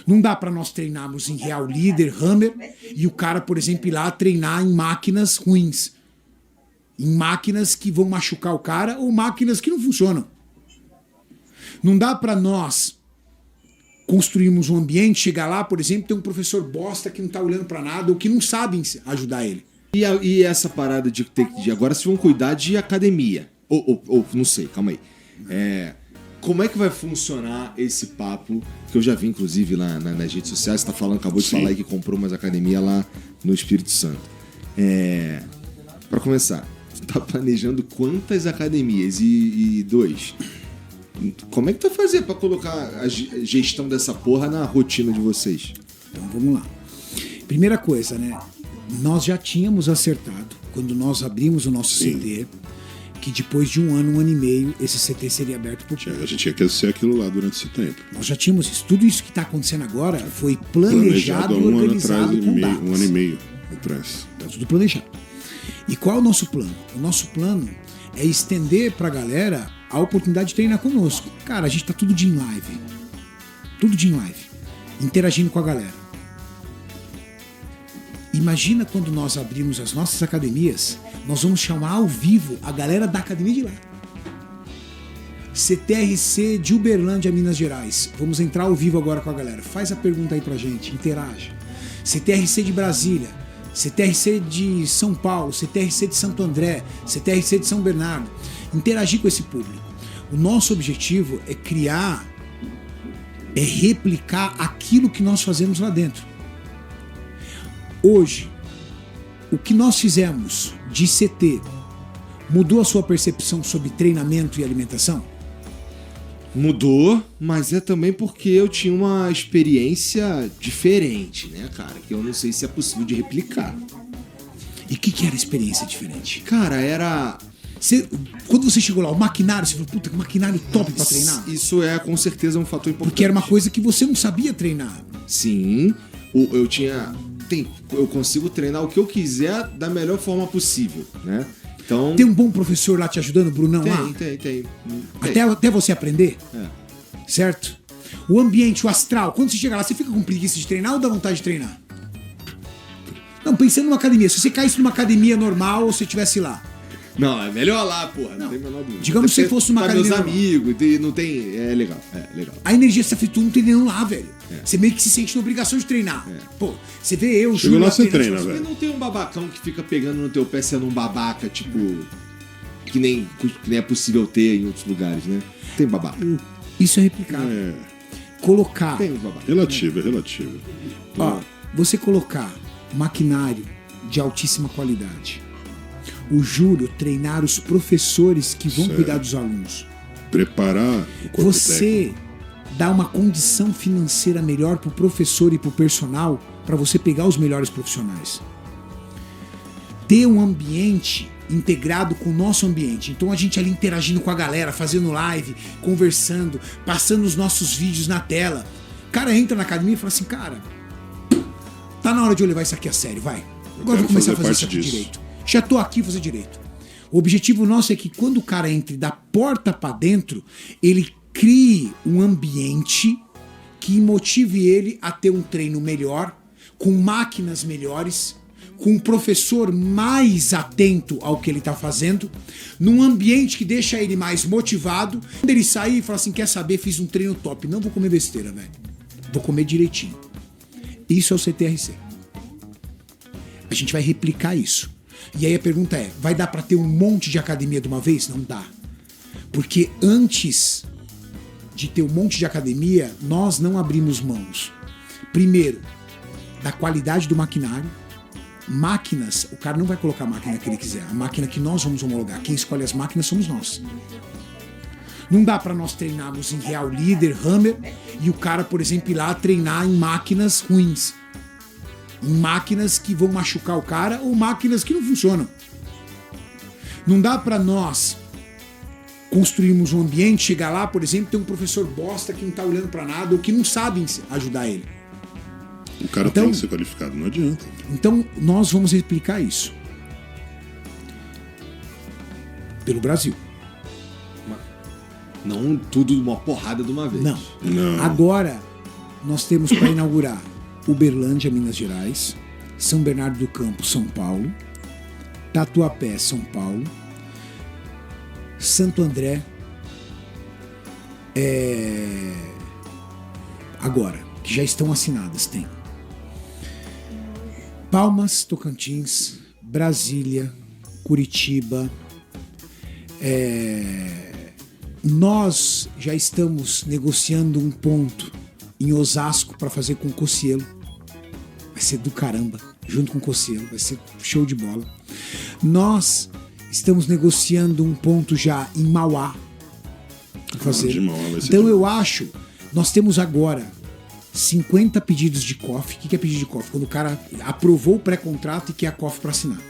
Não dá para nós treinarmos em Real Líder, Hammer, e o cara, por exemplo, ir lá treinar em máquinas ruins. Em máquinas que vão machucar o cara ou máquinas que não funcionam. Não dá para nós construirmos um ambiente, chegar lá, por exemplo, ter um professor bosta que não tá olhando para nada ou que não sabem ajudar ele. E essa parada de ter que... Agora vocês vão cuidar de academia. Ou não sei, calma aí. Como é que vai funcionar esse papo, que eu já vi, inclusive, lá nas redes sociais, você tá falando, acabou de falar aí que comprou umas academias lá no Espírito Santo. Pra começar, você tá planejando quantas academias? E dois, como é que tu vai fazer pra colocar a gestão dessa porra na rotina de vocês? Então vamos lá. Primeira coisa, né? Nós já tínhamos acertado, quando nós abrimos o nosso CT, que depois de um ano e meio, esse CT seria aberto por público. A gente tinha que ser aquilo lá durante esse tempo. Nós já tínhamos isso. Tudo isso que está acontecendo agora foi planejado e organizado com datas. Um ano e meio atrás. Está tudo planejado. E qual é o nosso plano? O nosso plano é estender para a galera a oportunidade de treinar conosco. Cara, a gente tá tudo dia em live. Tudo dia em live. Interagindo com a galera. Imagina quando nós abrimos as nossas academias, nós vamos chamar ao vivo a galera da academia de lá. CTRC de Uberlândia, Minas Gerais. Vamos entrar ao vivo agora com a galera. Faz a pergunta aí pra gente, interaja. CTRC de Brasília, CTRC de São Paulo, CTRC de Santo André, CTRC de São Bernardo. Interagir com esse público. O nosso objetivo é criar, é replicar aquilo que nós fazemos lá dentro. Hoje, o que nós fizemos de CT mudou a sua percepção sobre treinamento e alimentação? Mudou, mas é também porque eu tinha uma experiência diferente, né, cara? Que eu não sei se é possível de replicar. E o que era experiência diferente? Cara, era... Quando você chegou lá, o maquinário, você falou, puta, que maquinário top pra treinar. Isso é com certeza um fator importante. Porque era uma coisa que você não sabia treinar. Sim, eu consigo treinar o que eu quiser da melhor forma possível, né? Então... Tem um bom professor lá te ajudando, Brunão? Tem. Até você aprender? Certo? O ambiente, o astral, quando você chega lá, você fica com preguiça de treinar ou dá vontade de treinar? Não, pensando numa academia. Se você caísse numa academia normal ou se estivesse lá. Não, é melhor lá, porra. Não tem a menor dúvida. Digamos que você fosse uma academia meus amigos, não tem... É legal. A energia que você fez, tu não treinando lá, velho. Você meio que se sente na obrigação de treinar. Pô, você vê eu, Júlio, lá você treina, velho. Você não tem um babacão que fica pegando no teu pé sendo um babaca, tipo... Que nem é possível ter em outros lugares, né? Tem babaca. Isso é replicado. Colocar... Tem babaca. Relativo. Ó, você colocar maquinário de altíssima qualidade. O Júlio treinar os professores que vão cuidar dos alunos. Preparar o corpo você dá uma condição financeira melhor pro professor e pro personal para você pegar os melhores profissionais. Ter um ambiente integrado com o nosso ambiente. Então a gente ali interagindo com a galera, fazendo live, conversando, passando os nossos vídeos na tela. O cara entra na academia e fala assim, cara, tá na hora de eu levar isso aqui a sério, vai. Agora eu vou começar a fazer isso aqui direito. Já tô aqui fazer direito. O objetivo nosso é que quando o cara entre da porta para dentro, ele crie um ambiente que motive ele a ter um treino melhor, com máquinas melhores, com um professor mais atento ao que ele tá fazendo, num ambiente que deixa ele mais motivado. Quando ele sair e falar assim, quer saber, fiz um treino top, não vou comer besteira, velho. Vou comer direitinho. Isso é o CTRC. A gente vai replicar isso. E aí a pergunta é, vai dar para ter um monte de academia de uma vez? Não dá. Porque antes de ter um monte de academia, nós não abrimos mãos. Primeiro, da qualidade do maquinário. Máquinas, o cara não vai colocar a máquina que ele quiser. A máquina que nós vamos homologar. Quem escolhe as máquinas somos nós. Não dá para nós treinarmos em Real Líder, Hammer, e o cara, por exemplo, ir lá treinar em máquinas ruins. Em máquinas que vão machucar o cara ou máquinas que não funcionam. Não dá para nós construirmos um ambiente, chegar lá, por exemplo, ter um professor bosta que não tá olhando para nada ou que não sabem ajudar ele. O cara tem que ser qualificado, não adianta. Então nós vamos replicar isso pelo Brasil. Não tudo uma porrada de uma vez. Não. Agora, nós temos para inaugurar Uberlândia, Minas Gerais, São Bernardo do Campo, São Paulo, Tatuapé, São Paulo, Santo André, agora, que já estão assinadas, tem Palmas, Tocantins, Brasília, Curitiba. Nós já estamos negociando um ponto em Osasco para fazer com o Cossielo. Vai ser do caramba, junto com o Cossielo, vai ser show de bola. Nós estamos negociando um ponto já em Mauá para fazer. Então eu acho, nós temos agora 50 pedidos de COF. O que é pedido de COF? Quando o cara aprovou o pré-contrato e quer a COF para assinar.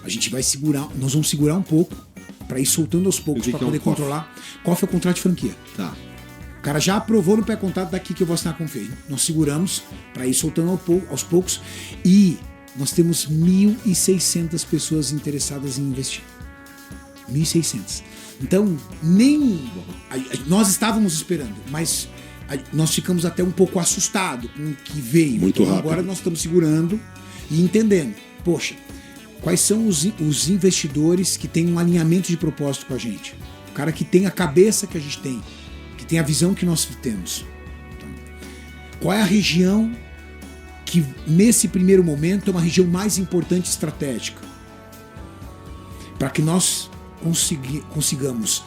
A gente vai segurar, nós vamos segurar um pouco para ir soltando aos poucos para poder controlar. COF é o contrato de franquia. Tá. O cara já aprovou no pré-contrato, daqui que eu vou assinar com o Feio. Nós seguramos para ir soltando aos poucos e nós temos 1.600 pessoas interessadas em investir. 1.600. Então, nós estávamos esperando, mas nós ficamos até um pouco assustados com o que veio. Muito então, rápido. Agora nós estamos segurando e entendendo. Poxa, quais são os investidores que têm um alinhamento de propósito com a gente? O cara que tem a cabeça que a gente tem, que tem a visão que nós temos. Então, qual é a região que, nesse primeiro momento, é uma região mais importante estratégica? Para que nós consigamos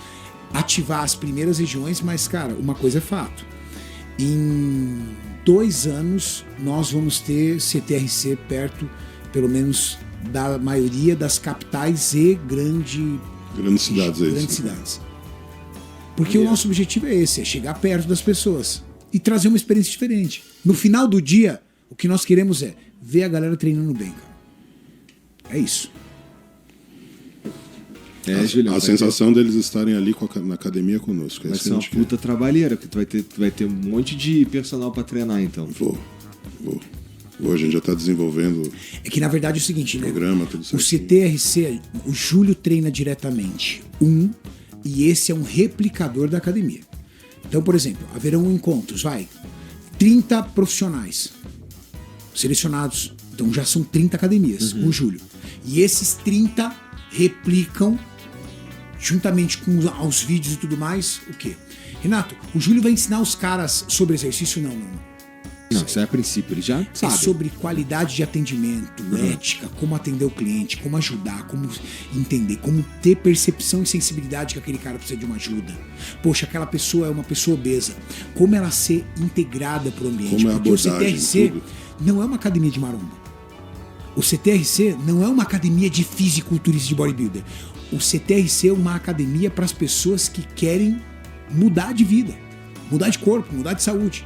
ativar as primeiras regiões, mas, cara, uma coisa é fato. Em 2 anos, nós vamos ter CTRC perto, pelo menos, da maioria das capitais e grandes cidades. Porque o nosso objetivo é esse, é chegar perto das pessoas e trazer uma experiência diferente. No final do dia, o que nós queremos é ver a galera treinando bem, cara. É isso. Julião, a sensação deles estarem ali na academia conosco. Vai ser uma puta trabalheira, porque tu vai ter um monte de personal pra treinar, então. Vou. A gente já tá desenvolvendo. É que na verdade é o seguinte, programa, né? Tudo O CTRC, o Júlio treina diretamente e esse é um replicador da academia. Então, por exemplo, haverão encontros, 30 profissionais selecionados. Então já são 30 academias com o Júlio. E esses 30 replicam, juntamente com os vídeos e tudo mais, o quê? Renato, o Júlio vai ensinar os caras sobre exercício? Não, isso é a princípio, ele já sabe. É sobre qualidade de atendimento, ética, como atender o cliente, como ajudar, como entender, como ter percepção e sensibilidade que aquele cara precisa de uma ajuda. Poxa, aquela pessoa é uma pessoa obesa. Como ela ser integrada pro ambiente. Como é a porque o abordagem, CTRC tudo. não é uma academia de maromba. O CTRC não é uma academia de fisiculturista de bodybuilder. O CTRC é uma academia para as pessoas que querem mudar de vida, mudar de corpo, mudar de saúde.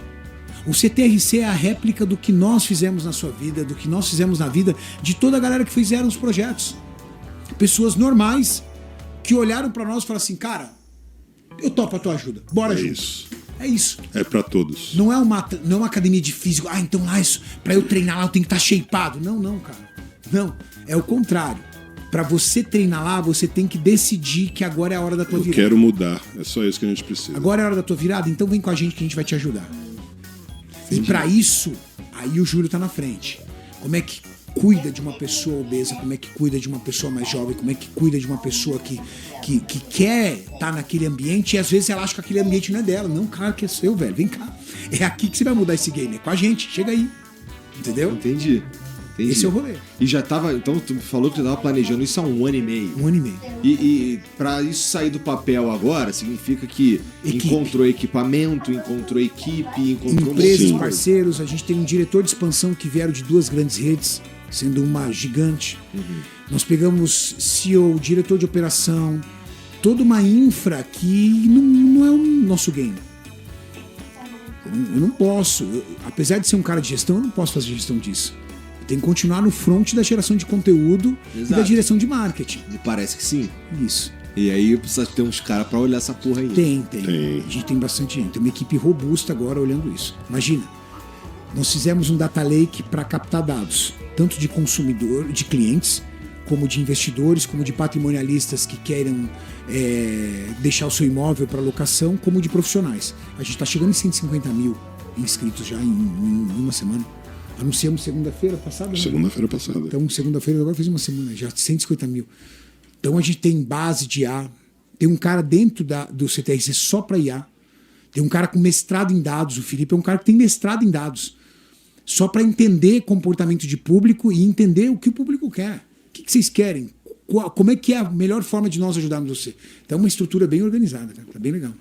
O CTRC é a réplica do que nós fizemos na sua vida, do que nós fizemos na vida de toda a galera que fizeram os projetos. Pessoas normais que olharam para nós e falaram assim, cara, eu topo a tua ajuda, bora junto. Isso. É isso. É pra todos. Não é uma academia de físico. Então lá, pra eu treinar lá eu tenho que estar shapeado. Não, cara. Não, é o contrário. Pra você treinar lá, você tem que decidir que agora é a hora da tua virada. Eu quero mudar. É só isso que a gente precisa. Agora é a hora da tua virada, então vem com a gente que a gente vai te ajudar. Entendi. E pra isso, aí o Júlio tá na frente. Como é que cuida de uma pessoa obesa, como é que cuida de uma pessoa mais jovem, como é que cuida de uma pessoa que quer estar naquele ambiente e às vezes ela acha que aquele ambiente não é dela. Não, claro que é seu, velho. Vem cá. É aqui que você vai mudar esse game. É com a gente. Chega aí. Entendeu? Entendi. Esse é o rolê. E já tava... Então tu falou que tu tava planejando isso há 1 ano e meio. 1 ano e meio. E pra isso sair do papel agora, significa que encontrou equipamento, encontrou equipe, encontrou... Empresas, parceiros. A gente tem um diretor de expansão que vieram de 2 grandes redes, sendo uma gigante. Nós pegamos CEO, diretor de operação, toda uma infra que não é o nosso game. Eu não posso, apesar de ser um cara de gestão, eu não posso fazer gestão disso. Eu tenho que continuar no front da geração de conteúdo e da direção de marketing. Me parece que sim. Isso. E aí precisa ter uns caras pra olhar essa porra aí. Tem. A gente tem bastante gente. Tem uma equipe robusta agora olhando isso. Imagina, nós fizemos um data lake para captar dados, tanto de consumidor, de clientes, como de investidores, como de patrimonialistas que queiram deixar o seu imóvel para locação, como de profissionais. A gente está chegando em 150 mil inscritos já em uma semana. Anunciamos segunda-feira passada, né? Segunda-feira passada. Então, segunda-feira, agora fez uma semana, já 150 mil. Então, a gente tem base de IA. Tem um cara dentro do CTRC só para IA. Tem um cara com mestrado em dados. O Felipe é um cara que tem mestrado em dados. Só para entender comportamento de público e entender o que o público quer. O que vocês querem? Como é que é a melhor forma de nós ajudarmos você? Então, é uma estrutura bem organizada, cara. Tá bem legal.